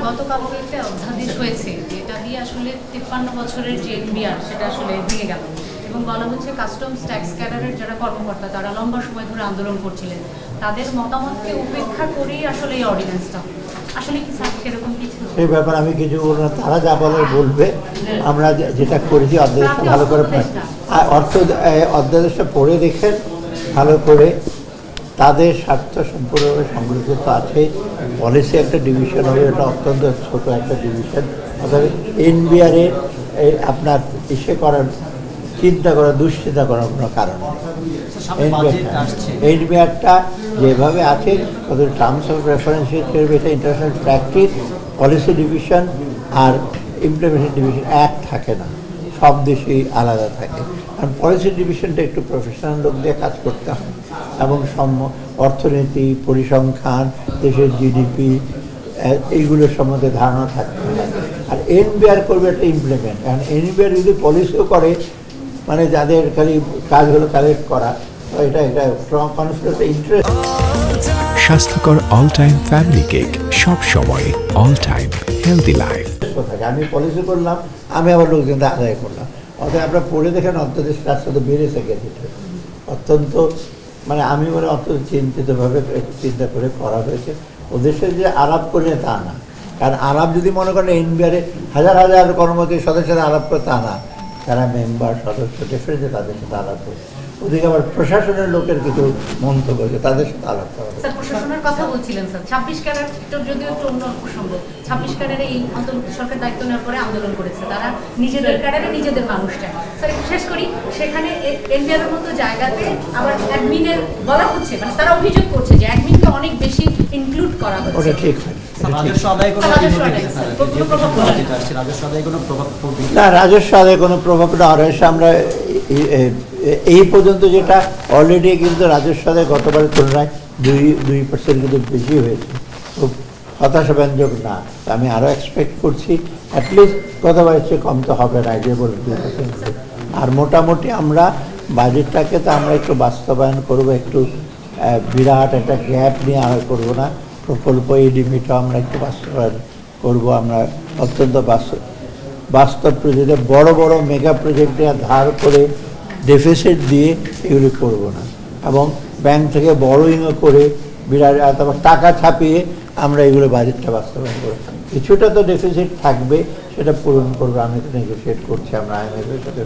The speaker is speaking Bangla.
গতকালকে একটা অধ্যাদেশ হয়েছে যেটা দিয়ে আসলে 53 বছরের যে এনবিআর সেটা আসলে ভেঙে গেল এবং বলা হচ্ছে কাস্টমস ট্যাক্স ক্যাডারের যারা কর্মকর্তা তারা লম্বা সময় ধরে আন্দোলন করছিলেন, তাদের মতামতকে উপেক্ষা করেই আসলে এই অর্ডিন্যান্সটা আসলে কি স্যার সেরকম কিছু? সেই ব্যাপারে আমি কিছু বলবো না, তারা যা বলার বলবে। আমরা যেটা করেছি অধ্যাদেশটা ভালো করে অধ্যাদেশটা পড়ে দেখেন ভালো করে। তাদের স্বার্থ সম্পূর্ণভাবে সংরক্ষিত আছে। পলিসি একটা ডিভিশন হবে, এটা অত্যন্ত ছোট একটা ডিভিশন। অর্থাৎ এনবিআরে আপনার ইসে করার চিন্তা করার দুশ্চিন্তা করার কোনো কারণ নেই। এনবিআরটা যেভাবে আছে তাদের টার্মস অফ রেফারেন্স হিসেবে এটা ইন্টারন্যাশনাল প্র্যাকটিস, পলিসি ডিভিশন আর ইমপ্লিমেন্টেশন ডিভিশন এক থাকে না, সব দেশেই আলাদা থাকে। কারণ পলিসি ডিভিশনটা একটু প্রফেশনাল লোক দিয়ে কাজ করতে হয় এবং অর্থনীতি, পরিসংখ্যান, দেশের জিডিপি এইগুলোর সম্বন্ধে ধারণা থাকতে হয়। আর এনবিআর করবে একটা ইমপ্লিমেন্ট। কারণ এনবিআর যদি পলিসিও করে, মানে যাদের খালি কাজ হলো কালেক্ট করা, এটা কনফ্লিক্ট ইন্টারেস্ট। স্বাস্থ্যকর অল টাইম ফ্যামিলি কেক, সব সময় অল টাইম হেলদি লাইফ। আমি পলিসি করলাম, আমি আবার লোকজন আদায় করলাম। অর্থাৎ আপনারা পড়ে দেখেন অর্থদেশটার সাথে বেড়েছে গেছে অত্যন্ত, মানে আমি বলে অত্যন্ত চিন্তিতভাবে চিন্তা করে করা হয়েছে। ওদের সাথে যে আলাপ করে তা না, কারণ আলাপ যদি মনে করেন এনবিআরে হাজার হাজার কর্মচারী সদস্যরা আলাপ করে তা না, যারা মেম্বার সদস্য ডেফিনেটলি তাদের সাথে আলাপ করছে। ওদিকে আবার প্রশাসনের লোকের কিছু মন্তব্য আছে, তাদের সাথে আলাপ করা। স্যার প্রশাসনের কথা বলছিলেন স্যার, 26 ক্যাডার যদিও একটু অন্য প্রসঙ্গ, 26 ক্যাডারে এই অন্তর্বর্তী সরকার দায়িত্ব নেওয়ার পরে আন্দোলন করেছে, তারা নিজেদের ক্যাডারে নিজেদের মানুষ চায়। স্যার একটু শেষ করি, সেখানে এনবিআরের মতো জায়গাতে আবার অ্যাডমিনের বলা হচ্ছে, মানে তারা অভিযোগ করছে যে অ্যাডমিনকে অনেক বেশি ইনক্লুড করা হচ্ছে। ওটা ঠিক হয় না, রাজস্ব আদায় কোনো প্রভাব না। আমরা এই পর্যন্ত যেটা অলরেডি কিন্তু রাজস্ব আদায় গতবারের তুলনায় 2% কিন্তু বেশি হয়েছে, খুব হতাশাব্যঞ্জক না। আমি আরও এক্সপেক্ট করছি অ্যাটলিস্ট গতবারের চেয়ে কম তো হবে না, যে বলে 2%। আর মোটামুটি আমরা বাজেটটাকে তো আমরা একটু বাস্তবায়ন করবো, একটু বিরাট একটা গ্যাপ নিয়ে আর করবো না। প্রকল্প এডিমিটা আমরা একটু বাস্তবায়ন করবো। আমরা অত্যন্ত বাস্তব প্রজেক্টে বড় বড় মেগা প্রজেক্টে ধার করে ডেফিসিট দিয়ে এগুলি করবো না, এবং ব্যাংক থেকে বড়োইংও করে বিরাট তারপর টাকা ছাপিয়ে আমরা এগুলো বাজেটটা বাস্তবায়ন করবো। কিছুটা তো ডেফিসিট থাকবে, সেটা পূরণ করবো। আমি তো নেগোসিয়েট করছি, আমরা আইএমএফের সাথে